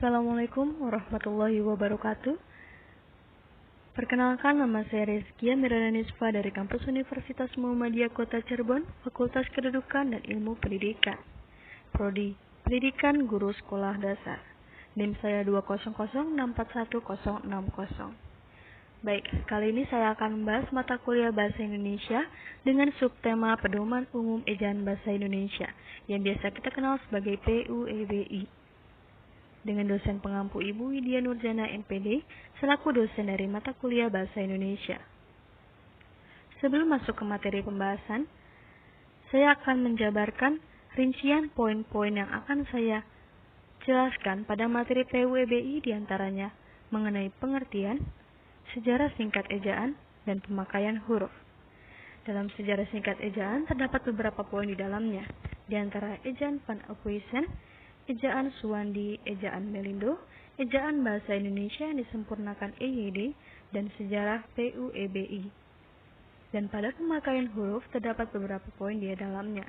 Assalamualaikum warahmatullahi wabarakatuh. Perkenalkan, nama saya Rezkia Miradanisva dari Kampus Universitas Muhammadiyah Kota Cirebon, Fakultas Kedudukan dan Ilmu Pendidikan, Prodi Pendidikan Guru Sekolah Dasar. NIM saya 200641060. Baik, kali ini saya akan membahas mata kuliah Bahasa Indonesia dengan subtema Pedoman Umum Ejaan Bahasa Indonesia, yang biasa kita kenal sebagai PUEBI. Dengan dosen pengampu Ibu Widya Nurjana MPD selaku dosen dari mata kuliah Bahasa Indonesia. Sebelum masuk ke materi pembahasan, saya akan menjabarkan rincian poin-poin yang akan saya jelaskan pada materi PUEBI, diantaranya mengenai pengertian, sejarah singkat ejaan, dan pemakaian huruf. Dalam sejarah singkat ejaan terdapat beberapa poin di dalamnya, di antara ejaan Van Ophuijsen, ejaan Suwandi, ejaan Melindo, ejaan Bahasa Indonesia yang disempurnakan EYD, dan sejarah PUEBI. Dan pada pemakaian huruf terdapat beberapa poin di dalamnya,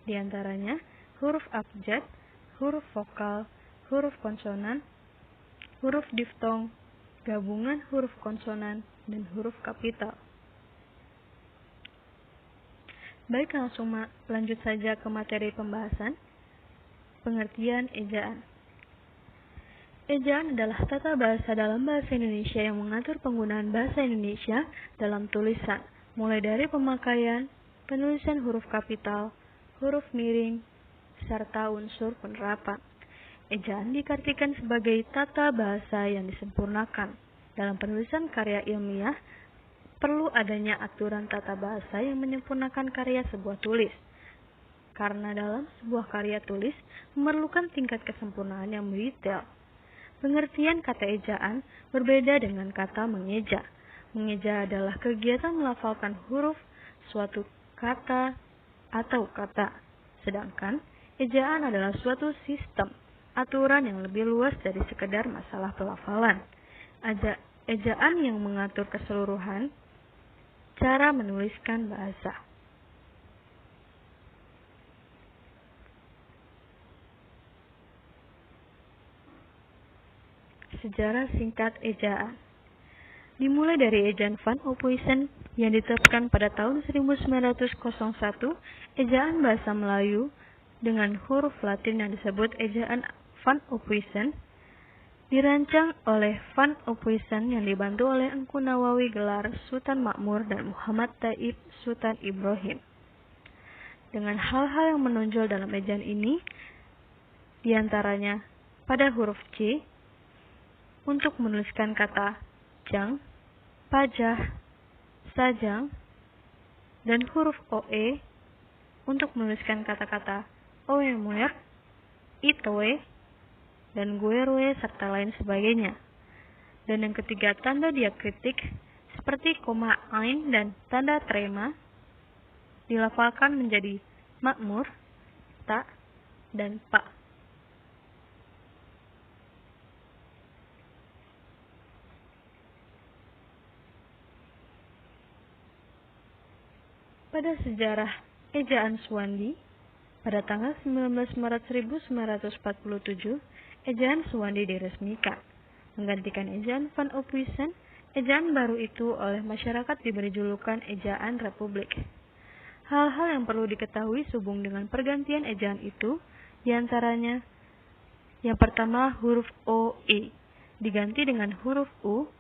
di antaranya huruf abjad, huruf vokal, huruf konsonan, huruf diftong, gabungan huruf konsonan, dan huruf kapital. Baik, langsung lanjut saja ke materi pembahasan. Pengertian ejaan. Ejaan adalah tata bahasa dalam bahasa Indonesia yang mengatur penggunaan bahasa Indonesia dalam tulisan, mulai dari pemakaian, penulisan huruf kapital, huruf miring, serta unsur penerapan. Ejaan diartikan sebagai tata bahasa yang disempurnakan. Dalam penulisan karya ilmiah, perlu adanya aturan tata bahasa yang menyempurnakan karya sebuah tulis. Karena dalam sebuah karya tulis memerlukan tingkat kesempurnaan yang detail. Pengertian kata ejaan berbeda dengan kata mengeja. Mengeja adalah kegiatan melafalkan huruf suatu kata atau kata. Sedangkan ejaan adalah suatu sistem, aturan yang lebih luas dari sekedar masalah pelafalan. Ejaan yang mengatur keseluruhan cara menuliskan bahasa. Sejarah singkat ejaan. Dimulai dari ejaan Van Ophuijsen yang ditetapkan pada tahun 1901, ejaan bahasa Melayu dengan huruf Latin yang disebut ejaan Van Ophuijsen dirancang oleh Van Ophuijsen yang dibantu oleh Engku Nawawi Gelar Sultan Makmur dan Muhammad Taib Sultan Ibrahim. Dengan hal-hal yang menonjol dalam ejaan ini, diantaranya pada huruf C untuk menuliskan kata jang, pajah, sajang, dan huruf OE untuk menuliskan kata-kata oemuer, itoe, dan guerue, serta lain sebagainya. Dan yang ketiga, tanda diakritik seperti koma ain dan tanda trema dilafalkan menjadi makmur, ta, dan pa. Pada sejarah ejaan Suwandi, pada tanggal 19 Maret 1947, ejaan Suwandi diresmikan, menggantikan ejaan Van Ophuijsen. Ejaan baru itu oleh masyarakat diberi julukan ejaan Republik. Hal-hal yang perlu diketahui sehubung dengan pergantian ejaan itu, diantaranya, yang pertama, huruf OE diganti dengan huruf U,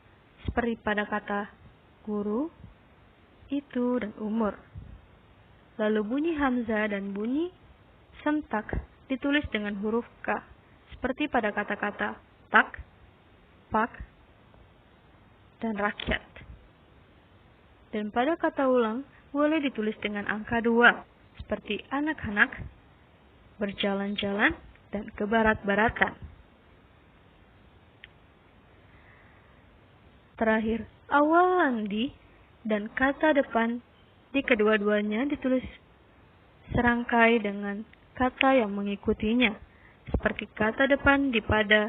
seperti pada kata guru, itu, dan umur. Lalu bunyi hamzah dan bunyi sentak ditulis dengan huruf K, seperti pada kata-kata tak, pak, dan rakyat. Dan pada kata ulang boleh ditulis dengan angka 2, seperti anak-anak, berjalan-jalan, dan ke barat-baratan. Terakhir, awal landi dan kata depan di kedua-duanya ditulis serangkai dengan kata yang mengikutinya, seperti kata depan di pada,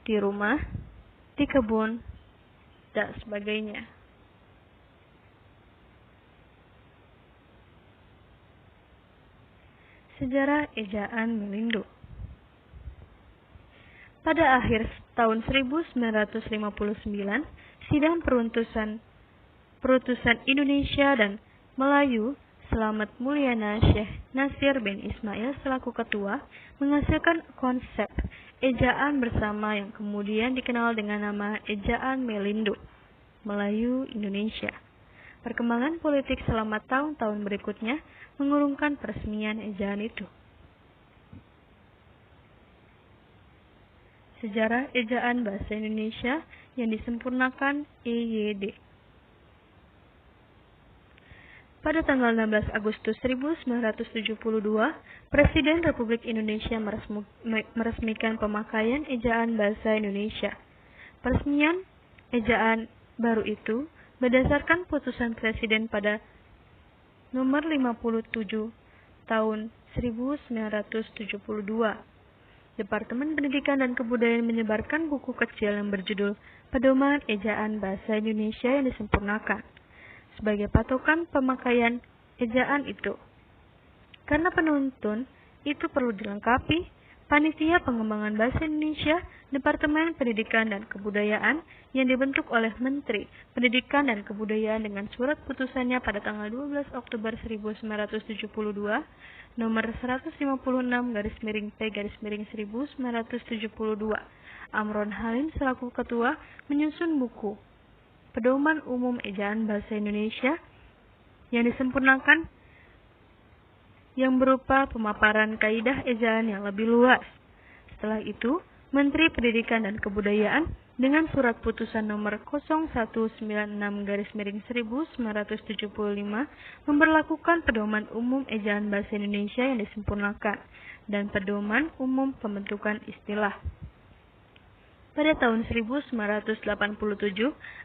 di rumah, di kebun, dan sebagainya. Sejarah ejaan Melindo. Pada akhir tahun 1959, sidang perutusan Indonesia dan Melayu Selamat Mulyana Syekh Nasir bin Ismail selaku ketua menghasilkan konsep ejaan bersama yang kemudian dikenal dengan nama ejaan Melindo, Melayu Indonesia. Perkembangan politik selama tahun-tahun berikutnya mengurungkan peresmian ejaan itu. Sejarah ejaan bahasa Indonesia yang disempurnakan EYD. Pada tanggal 16 Agustus 1972, Presiden Republik Indonesia meresmikan pemakaian ejaan bahasa Indonesia. Peresmian ejaan baru itu berdasarkan putusan Presiden pada nomor 57 tahun 1972. Departemen Pendidikan dan Kebudayaan menyebarkan buku kecil yang berjudul Pedoman Ejaan Bahasa Indonesia yang disempurnakan sebagai patokan pemakaian ejaan itu. Karena penuntun itu perlu dilengkapi, Panitia Pengembangan Bahasa Indonesia Departemen Pendidikan dan Kebudayaan yang dibentuk oleh Menteri Pendidikan dan Kebudayaan dengan surat putusannya pada tanggal 12 Oktober 1972 nomor 156-P-1972 Amron Halim selaku ketua menyusun buku Pedoman Umum Ejaan Bahasa Indonesia yang disempurnakan yang berupa pemaparan kaidah ejaan yang lebih luas. Setelah itu, Menteri Pendidikan dan Kebudayaan dengan surat putusan nomor 0196-1975 memberlakukan Pedoman Umum Ejaan Bahasa Indonesia yang disempurnakan dan Pedoman Umum Pembentukan Istilah. Pada tahun 1987,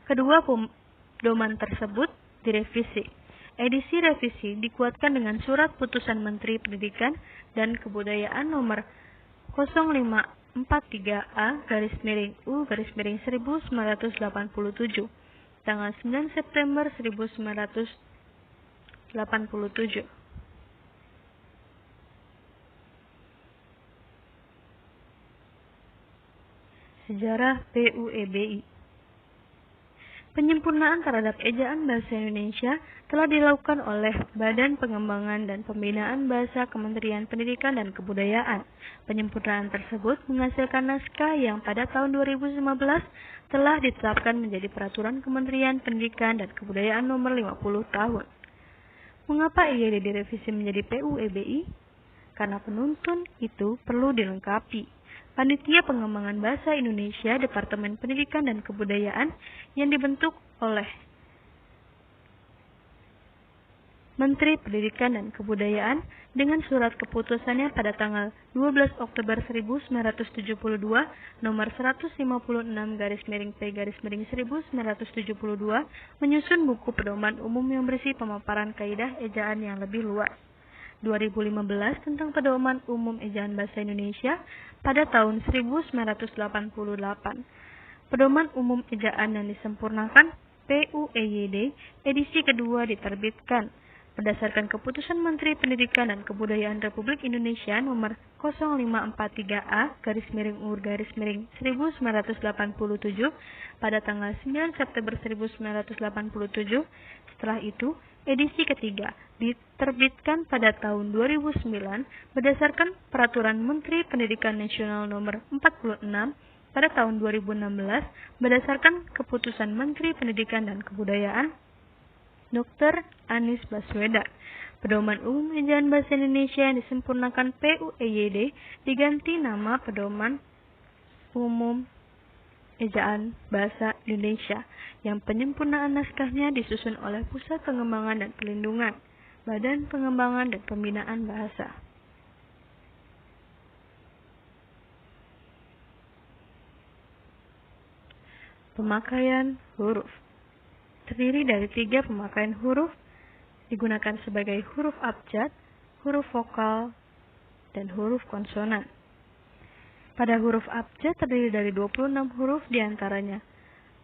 kedua pedoman tersebut direvisi. Edisi revisi dikuatkan dengan surat putusan Menteri Pendidikan dan Kebudayaan nomor 0543A-U-1987 tanggal 9 September 1987. Sejarah PUEBI. Penyempurnaan terhadap ejaan bahasa Indonesia telah dilakukan oleh Badan Pengembangan dan Pembinaan Bahasa Kementerian Pendidikan dan Kebudayaan. Penyempurnaan tersebut menghasilkan naskah yang pada tahun 2015 telah ditetapkan menjadi Peraturan Kementerian Pendidikan dan Kebudayaan nomor 50 tahun. Mengapa IED direvisi menjadi PUEBI? Karena penuntun itu perlu dilengkapi. Panitia Pengembangan Bahasa Indonesia Departemen Pendidikan dan Kebudayaan yang dibentuk oleh Menteri Pendidikan dan Kebudayaan dengan surat keputusannya pada tanggal 12 Oktober 1972 nomor 156-P-1972 menyusun buku pedoman umum yang berisi pemaparan kaidah ejaan yang lebih luas. 2015 tentang Pedoman Umum Ejaan Bahasa Indonesia pada tahun 1988. Pedoman Umum Ejaan yang disempurnakan PUEYD edisi kedua diterbitkan berdasarkan keputusan Menteri Pendidikan dan Kebudayaan Republik Indonesia nomor 0543A-U-1987 pada tanggal 9 September 1987. Setelah itu, edisi ketiga diterbitkan pada tahun 2009 berdasarkan Peraturan Menteri Pendidikan Nasional nomor 46 pada tahun 2016 berdasarkan keputusan Menteri Pendidikan dan Kebudayaan Dr. Anies Baswedan. Pedoman Umum Ejaan Bahasa Indonesia yang disempurnakan PUEYD diganti nama Pedoman Umum Ejaan Bahasa Indonesia yang penyempurnaan naskahnya disusun oleh Pusat Pengembangan dan Pelindungan, Badan Pengembangan dan Pembinaan Bahasa. Pemakaian huruf terdiri dari 3 pemakaian huruf, digunakan sebagai huruf abjad, huruf vokal, dan huruf konsonan. Pada huruf abjad terdiri dari 26 huruf diantaranya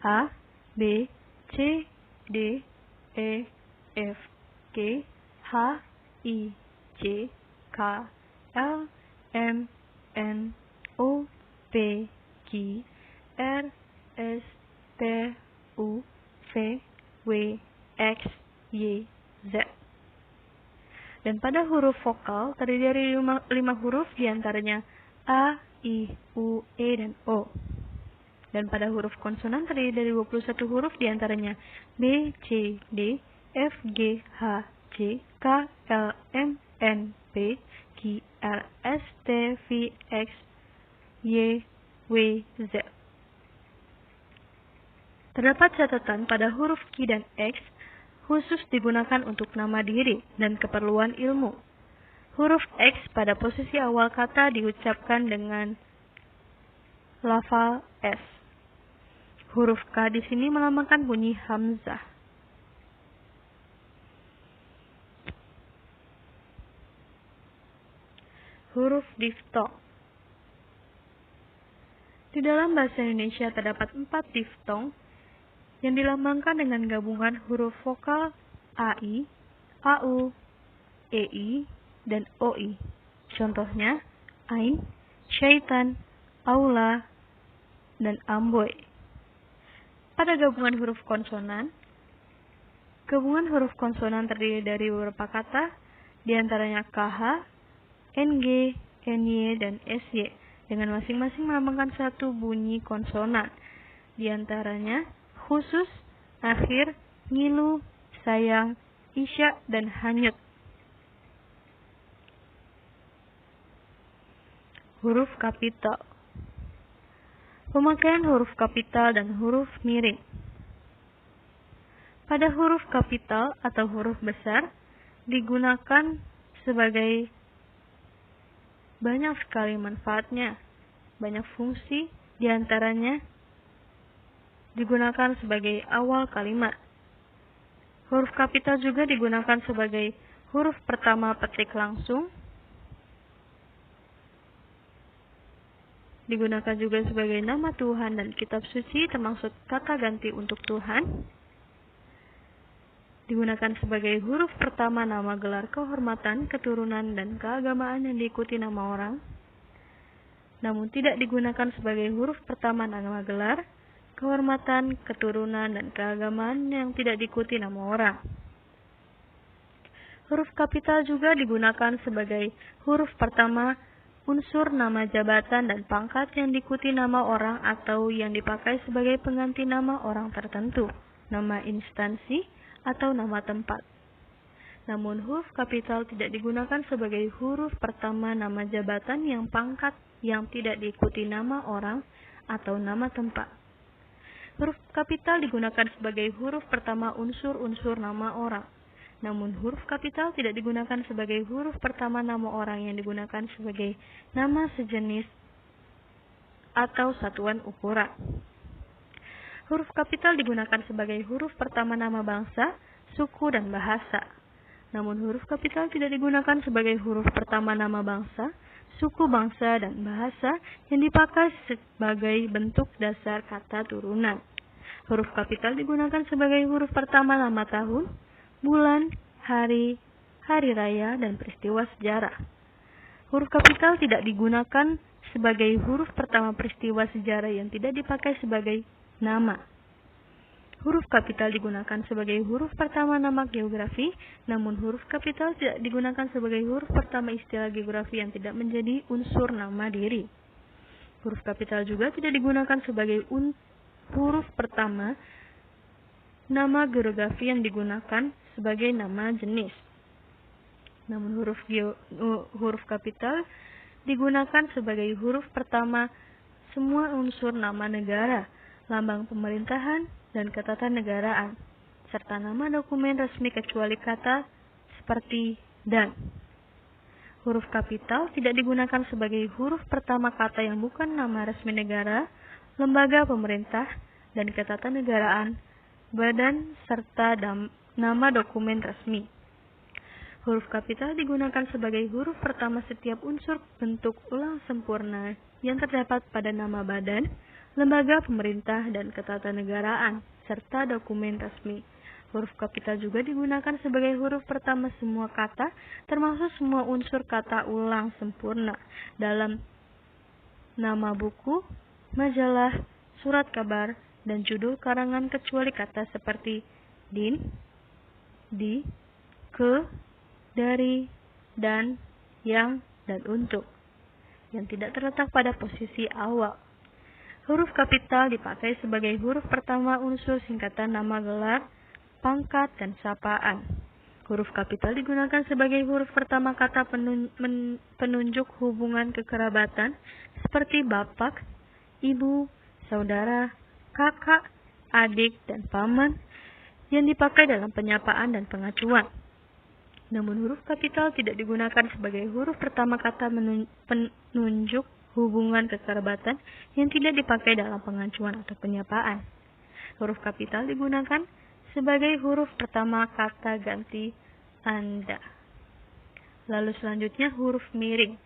A, B, C, D, E, F, G, H, I, J, K, L, M, N, O, P, Q, R, S, T, U, V, W, X, Y, Z. Dan pada huruf vokal terdiri dari 5 huruf diantaranya A, I, U, E, dan O. Dan pada huruf konsonan terdiri dari 21 huruf diantaranya B, C, D, F, G, H, J, K, L, M, N, P, Q, R, S, T, V, X, Y, W, Z. Terdapat catatan pada huruf Q dan X khusus digunakan untuk nama diri dan keperluan ilmu. Huruf X pada posisi awal kata diucapkan dengan lafal S. Huruf K di sini melambangkan bunyi hamzah. Huruf diftong. Di dalam bahasa Indonesia terdapat 4 diftong yang dilambangkan dengan gabungan huruf vokal AI, AU, EI, dan OI. Contohnya, Ain, Syaitan, Aula, dan Amboy. Pada gabungan huruf konsonan terdiri dari beberapa kata, diantaranya KH, NG, NY, dan SY, dengan masing-masing melambangkan satu bunyi konsonan, diantaranya khusus, akhir, ngilu, sayang, isya, dan hanyut. Huruf kapital. Pemakaian huruf kapital dan huruf miring. Pada huruf kapital atau huruf besar digunakan sebagai banyak sekali manfaatnya, banyak fungsi, diantaranya digunakan sebagai awal kalimat. Huruf kapital juga digunakan sebagai huruf pertama petik langsung. Digunakan juga sebagai nama Tuhan dan kitab suci, termasuk kata ganti untuk Tuhan. Digunakan sebagai huruf pertama nama gelar kehormatan, keturunan, dan keagamaan yang diikuti nama orang. Namun tidak digunakan sebagai huruf pertama nama gelar kehormatan, keturunan, dan keagamaan yang tidak diikuti nama orang. Huruf kapital juga digunakan sebagai huruf pertama unsur nama jabatan dan pangkat yang diikuti nama orang atau yang dipakai sebagai pengganti nama orang tertentu, nama instansi, atau nama tempat. Namun huruf kapital tidak digunakan sebagai huruf pertama nama jabatan yang pangkat yang tidak diikuti nama orang atau nama tempat. Huruf kapital digunakan sebagai huruf pertama unsur-unsur nama orang. Namun huruf kapital tidak digunakan sebagai huruf pertama nama orang yang digunakan sebagai nama sejenis atau satuan ukuran. Huruf kapital digunakan sebagai huruf pertama nama bangsa, suku, dan bahasa. Namun huruf kapital tidak digunakan sebagai huruf pertama nama bangsa, suku, bangsa, dan bahasa yang dipakai sebagai bentuk dasar kata turunan. Huruf kapital digunakan sebagai huruf pertama nama tahun, bulan, hari, hari raya, dan peristiwa sejarah. Huruf kapital tidak digunakan sebagai huruf pertama peristiwa sejarah yang tidak dipakai sebagai nama. Huruf kapital digunakan sebagai huruf pertama nama geografi, namun huruf kapital tidak digunakan sebagai huruf pertama istilah geografi yang tidak menjadi unsur nama diri. Huruf kapital juga tidak digunakan sebagai huruf pertama nama geografi yang digunakan sebagai nama jenis. Namun huruf kapital digunakan sebagai huruf pertama semua unsur nama negara, lambang pemerintahan, dan ketatanegaraan, serta nama dokumen resmi kecuali kata seperti dan. Huruf kapital tidak digunakan sebagai huruf pertama kata yang bukan nama resmi negara, lembaga pemerintah, dan ketatanegaraan, badan, serta nama dokumen resmi. Huruf kapital digunakan sebagai huruf pertama setiap unsur bentuk ulang sempurna yang terdapat pada nama badan, lembaga pemerintah, dan ketatanegaraan, serta dokumen resmi. Huruf kapital juga digunakan sebagai huruf pertama semua kata, termasuk semua unsur kata ulang sempurna dalam nama buku, majalah, surat kabar, dan judul karangan kecuali kata seperti din, di, ke, dari, dan, yang, dan untuk, yang tidak terletak pada posisi awal. Huruf kapital dipakai sebagai huruf pertama unsur singkatan nama gelar, pangkat, dan sapaan. Huruf kapital digunakan sebagai huruf pertama kata penunjuk hubungan kekerabatan seperti bapak, ibu, saudara, kakak, adik, dan paman yang dipakai dalam penyapaan dan pengacuan. Namun huruf kapital tidak digunakan sebagai huruf pertama kata penunjuk hubungan kekerabatan yang tidak dipakai dalam pengacuan atau penyapaan. Huruf kapital digunakan sebagai huruf pertama kata ganti Anda. Lalu selanjutnya huruf miring.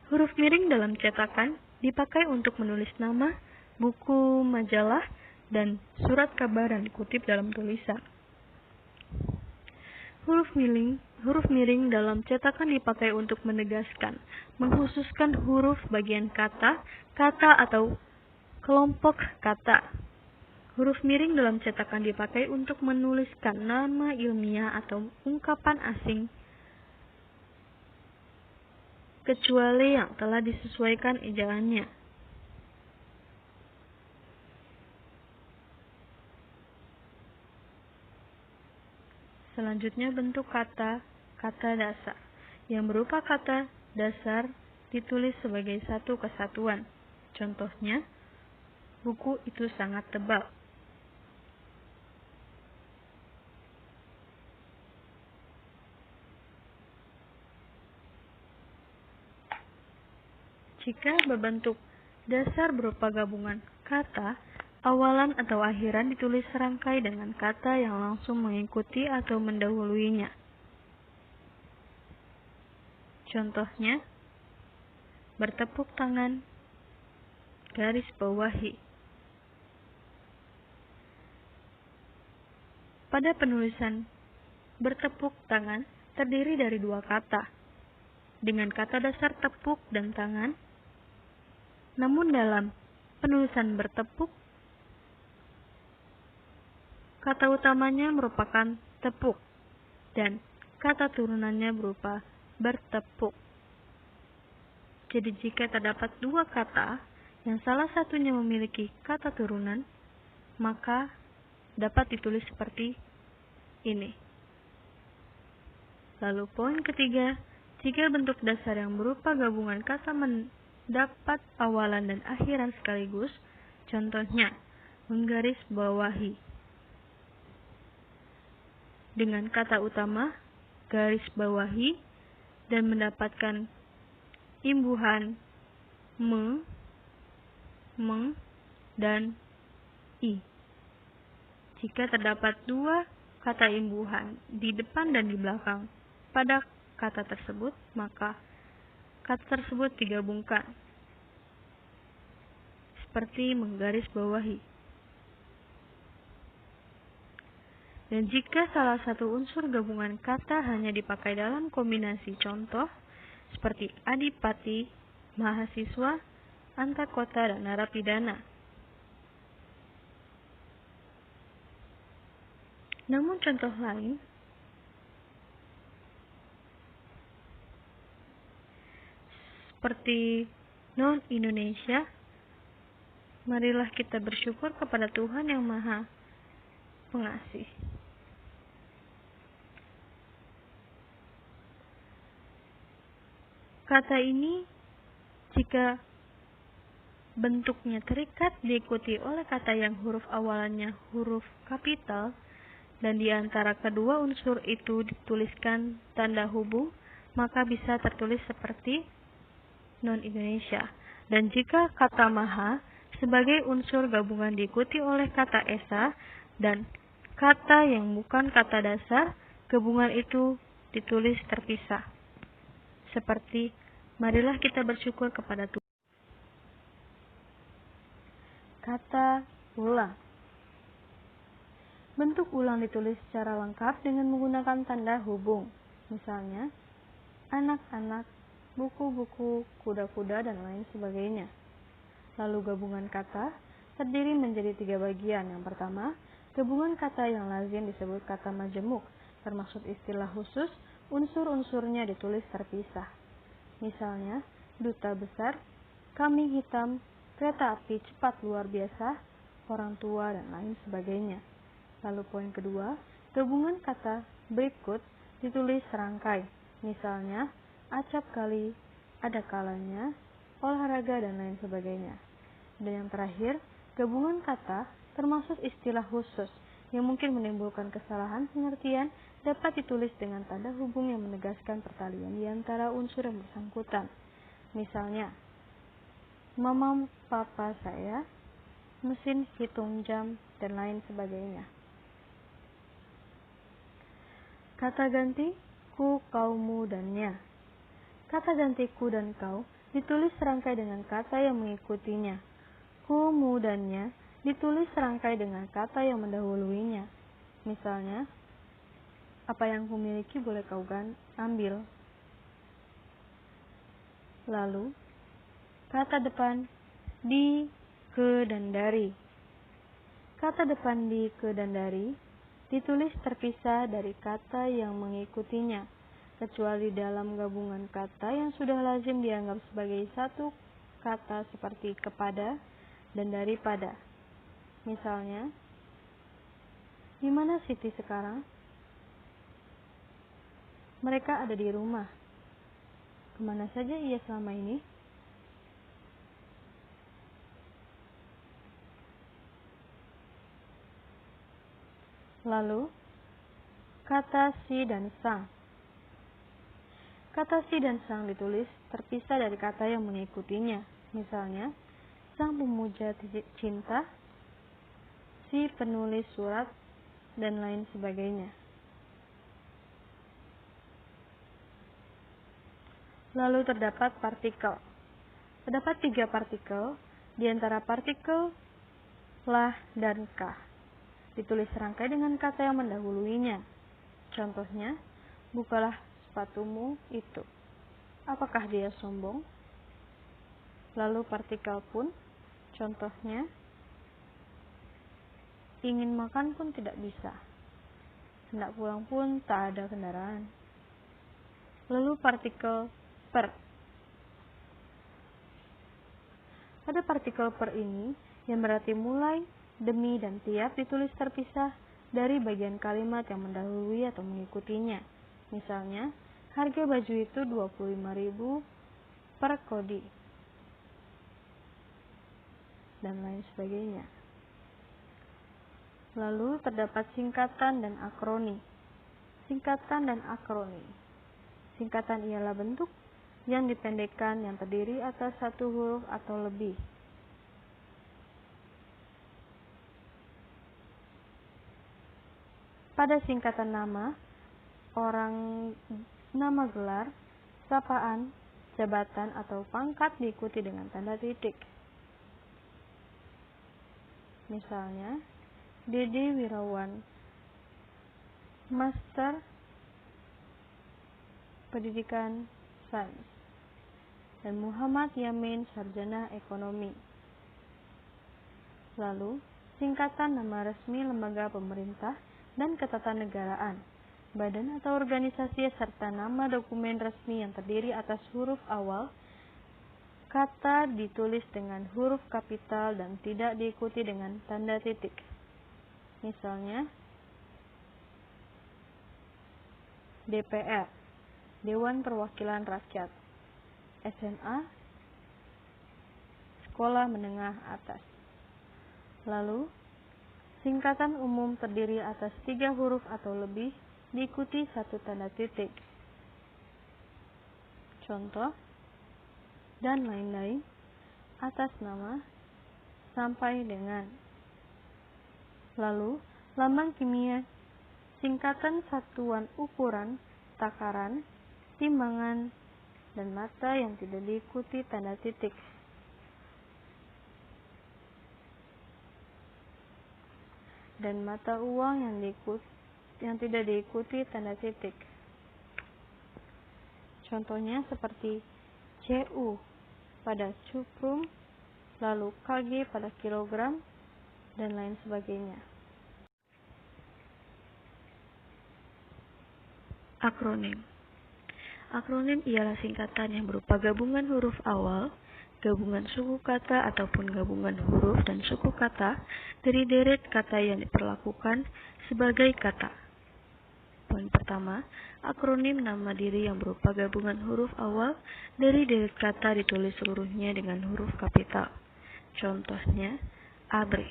Huruf miring dalam cetakan dipakai untuk menulis nama, buku, majalah, dan surat kabar yang dikutip dalam tulisan. Huruf miring dalam cetakan dipakai untuk menegaskan, mengkhususkan huruf bagian kata, atau kelompok kata. Huruf miring dalam cetakan dipakai untuk menuliskan nama ilmiah atau ungkapan asing, kecuali yang telah disesuaikan ejaannya. Selanjutnya bentuk kata dasar, yang berupa kata dasar ditulis sebagai satu kesatuan. Contohnya, buku itu sangat tebal. Jika berbentuk dasar berupa gabungan kata, awalan atau akhiran ditulis serangkai dengan kata yang langsung mengikuti atau mendahuluinya. Contohnya, bertepuk tangan, garis bawahi. Pada penulisan bertepuk tangan terdiri dari dua kata, dengan kata dasar tepuk dan tangan. Namun dalam penulisan bertepuk, kata utamanya merupakan tepuk dan kata turunannya berupa bertepuk. Jadi jika terdapat dua kata yang salah satunya memiliki kata turunan, maka dapat ditulis seperti ini. Lalu poin ketiga, jika bentuk dasar yang berupa gabungan kata mendapat awalan dan akhiran sekaligus, contohnya menggaris bawahi dengan kata utama garis bawahi dan mendapatkan imbuhan me, meng, dan i. Jika terdapat dua kata imbuhan di depan dan di belakang pada kata tersebut, maka kata tersebut digabungkan seperti menggaris bawahi. Dan jika salah satu unsur gabungan kata hanya dipakai dalam kombinasi contoh seperti adipati, mahasiswa, antar kota, dan narapidana. Namun contoh lain seperti non-Indonesia, marilah kita bersyukur kepada Tuhan yang Maha Pengasih. Kata ini jika bentuknya terikat diikuti oleh kata yang huruf awalannya huruf kapital dan di antara kedua unsur itu dituliskan tanda hubung, maka bisa tertulis seperti non-Indonesia. Dan jika kata maha sebagai unsur gabungan diikuti oleh kata esa dan kata yang bukan kata dasar, gabungan itu ditulis terpisah. Seperti marilah kita bersyukur kepada Tuhan. Kata ulang. Bentuk ulang ditulis secara lengkap dengan menggunakan tanda hubung. Misalnya, anak-anak buku-buku, kuda-kuda, dan lain sebagainya. Lalu gabungan kata terdiri menjadi 3 bagian. Yang pertama, gabungan kata yang lazim disebut kata majemuk, termasuk istilah khusus, unsur-unsurnya ditulis terpisah. Misalnya, duta besar, kambing hitam, kereta api cepat luar biasa, orang tua, dan lain sebagainya. Lalu poin kedua, gabungan kata berikut ditulis serangkai. Misalnya, acap kali, ada kalanya, olahraga, dan lain sebagainya. Dan yang terakhir, gabungan kata termasuk istilah khusus yang mungkin menimbulkan kesalahan pengertian dapat ditulis dengan tanda hubung yang menegaskan pertalian di antara unsur yang bersangkutan. Misalnya, mama papa saya, mesin hitung jam, dan lain sebagainya. Kata ganti ku, kaumu, dan nya. Kata ganti ku dan kau ditulis serangkai dengan kata yang mengikutinya. Ku, mu, dan nya ditulis serangkai dengan kata yang mendahuluinya. Misalnya, apa yang kumiliki boleh kau ambil. Lalu, kata depan di, ke, dan dari. Kata depan di, ke, dan dari ditulis terpisah dari kata yang mengikutinya, kecuali dalam gabungan kata yang sudah lazim dianggap sebagai satu kata seperti kepada dan daripada. Misalnya, di mana Siti sekarang? Mereka ada di rumah. Kemana saja ia selama ini? Lalu, kata si dan sang. Kata si dan sang ditulis terpisah dari kata yang mengikutinya. Misalnya, sang pemuja cinta, si penulis surat, dan lain sebagainya. Lalu terdapat partikel. Terdapat 3 partikel, di antara partikel lah dan kah. Ditulis serangkai dengan kata yang mendahuluinya. Contohnya, bukalah sepatumu itu. Apakah dia sombong? Lalu partikel pun, contohnya, ingin makan pun tidak bisa. Hendak pulang pun tak ada kendaraan. Lalu partikel per. Pada partikel per ini, yang berarti mulai, demi, dan tiap ditulis terpisah dari bagian kalimat yang mendahului atau mengikutinya. Misalnya, harga baju itu 25.000 per kodi, dan lain sebagainya. Lalu terdapat singkatan dan akroni. Singkatan dan akroni. Singkatan ialah bentuk yang dipendekkan yang terdiri atas satu huruf atau lebih. Pada singkatan nama, orang, nama gelar, sapaan, jabatan, atau pangkat diikuti dengan tanda titik. Misalnya, Dede Wirawan, Master Pendidikan Sains, dan Muhammad Yamin, Sarjana Ekonomi. Lalu, singkatan nama resmi lembaga pemerintah dan ketatanegaraan, badan atau organisasi, serta nama dokumen resmi yang terdiri atas huruf awal kata ditulis dengan huruf kapital dan tidak diikuti dengan tanda titik. Misalnya, DPR, Dewan Perwakilan Rakyat, SMA, Sekolah Menengah Atas. Lalu, singkatan umum terdiri atas 3 huruf atau lebih diikuti satu tanda titik. Contoh, dan lain-lain, atas nama, sampai dengan. Lalu, lambang kimia, singkatan satuan ukuran, takaran, timbangan, dan mata yang tidak diikuti tanda titik. Dan mata uang yang tidak diikuti tanda titik. Contohnya seperti CU pada cuprum, lalu kg pada kilogram, dan lain sebagainya. Akronim. Akronim ialah singkatan yang berupa gabungan huruf awal, gabungan suku kata ataupun gabungan huruf dan suku kata dari deret kata yang diperlakukan sebagai kata. Poin pertama, akronim nama diri yang berupa gabungan huruf awal dari deret kata ditulis seluruhnya dengan huruf kapital. Contohnya, ABRI,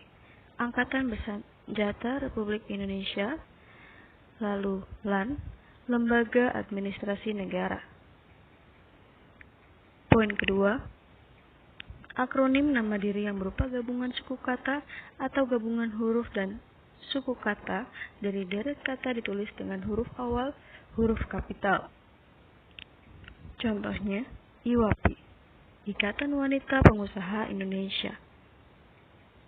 Angkatan Bersenjata Republik Indonesia, lalu LAN, Lembaga Administrasi Negara. Poin kedua, akronim nama diri yang berupa gabungan suku kata atau gabungan huruf dan suku kata dari deret kata ditulis dengan huruf awal huruf kapital. Contohnya, IWAPI, Ikatan Wanita Pengusaha Indonesia.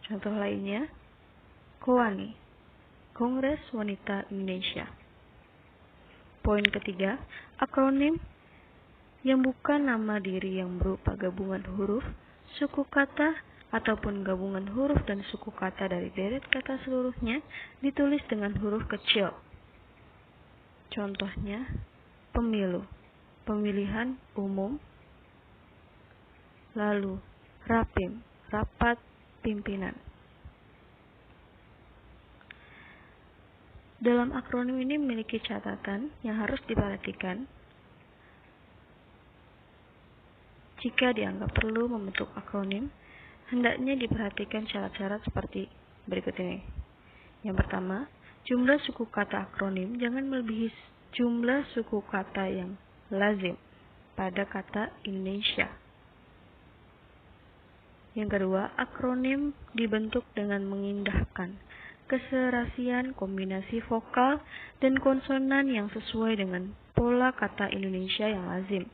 Contoh lainnya, KOWANI, Kongres Wanita Indonesia. Poin ketiga, akronim yang bukan nama diri yang berupa gabungan huruf, suku kata, ataupun gabungan huruf dan suku kata dari deret kata seluruhnya ditulis dengan huruf kecil. Contohnya, pemilu, pemilihan umum, lalu rapim, rapat pimpinan. Dalam akronim ini memiliki catatan yang harus diperhatikan jika dianggap perlu membentuk akronim. Hendaknya diperhatikan syarat-syarat seperti berikut ini. Yang pertama, jumlah suku kata akronim jangan melebihi jumlah suku kata yang lazim pada kata Indonesia. Yang kedua, akronim dibentuk dengan mengindahkan keserasian kombinasi vokal dan konsonan yang sesuai dengan pola kata Indonesia yang lazim.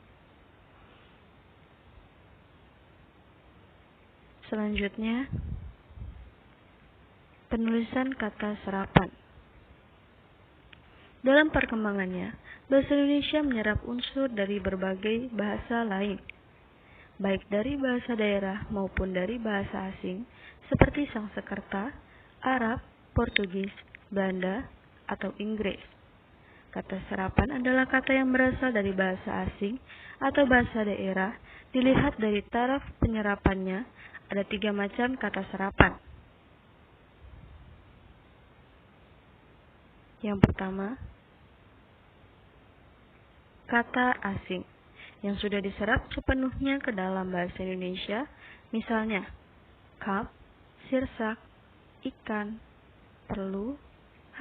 Selanjutnya, penulisan kata serapan. Dalam perkembangannya, bahasa Indonesia menyerap unsur dari berbagai bahasa lain, baik dari bahasa daerah maupun dari bahasa asing, seperti Sanskerta, Arab, Portugis, Belanda, atau Inggris. Kata serapan adalah kata yang berasal dari bahasa asing atau bahasa daerah. Dilihat dari taraf penyerapannya, ada 3 macam kata serapan. Yang pertama, kata asing yang sudah diserap sepenuhnya ke dalam bahasa Indonesia, misalnya cup, sirsak, ikan, perlu,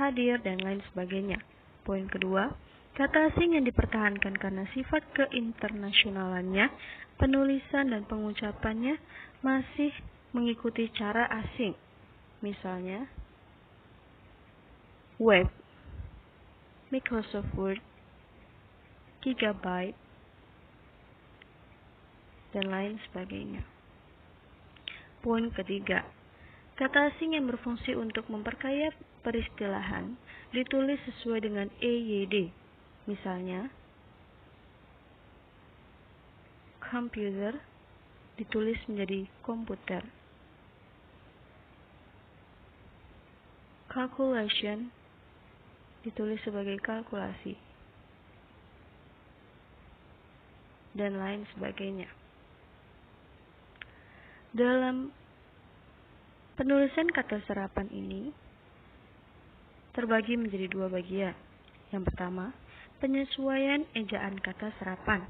hadir, dan lain sebagainya. Poin kedua, kata asing yang dipertahankan karena sifat keinternasionalannya, penulisan dan pengucapannya masih mengikuti cara asing. Misalnya, web, Microsoft Word, gigabyte, dan lain sebagainya. Poin ketiga, kata asing yang berfungsi untuk memperkaya peristilahan ditulis sesuai dengan EYD. Misalnya, computer ditulis menjadi komputer. Calculation ditulis sebagai kalkulasi. Dan lain sebagainya. Dalam penulisan kata serapan ini terbagi menjadi 2 bagian. Yang pertama, penyesuaian ejaan kata serapan.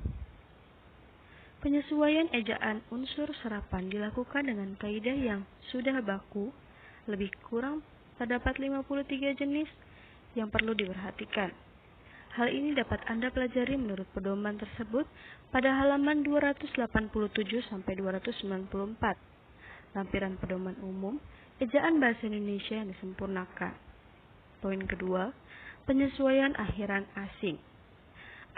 Penyesuaian ejaan unsur serapan dilakukan dengan kaidah yang sudah baku, lebih kurang terdapat 53 jenis yang perlu diperhatikan. Hal ini dapat Anda pelajari menurut pedoman tersebut pada halaman 287-294, lampiran pedoman umum, ejaan bahasa Indonesia yang disempurnakan. Poin kedua, penyesuaian akhiran asing.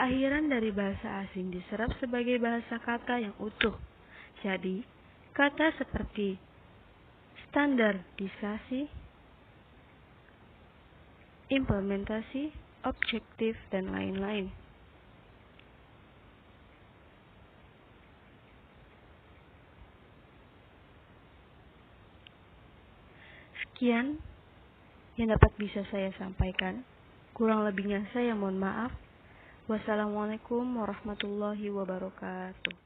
Akhiran dari bahasa asing diserap sebagai bahasa kata yang utuh. Jadi, kata seperti standarisasi, implementasi, objektif, dan lain-lain. Sekian yang dapat bisa saya sampaikan. Kurang lebihnya saya mohon maaf. Wassalamualaikum warahmatullahi wabarakatuh.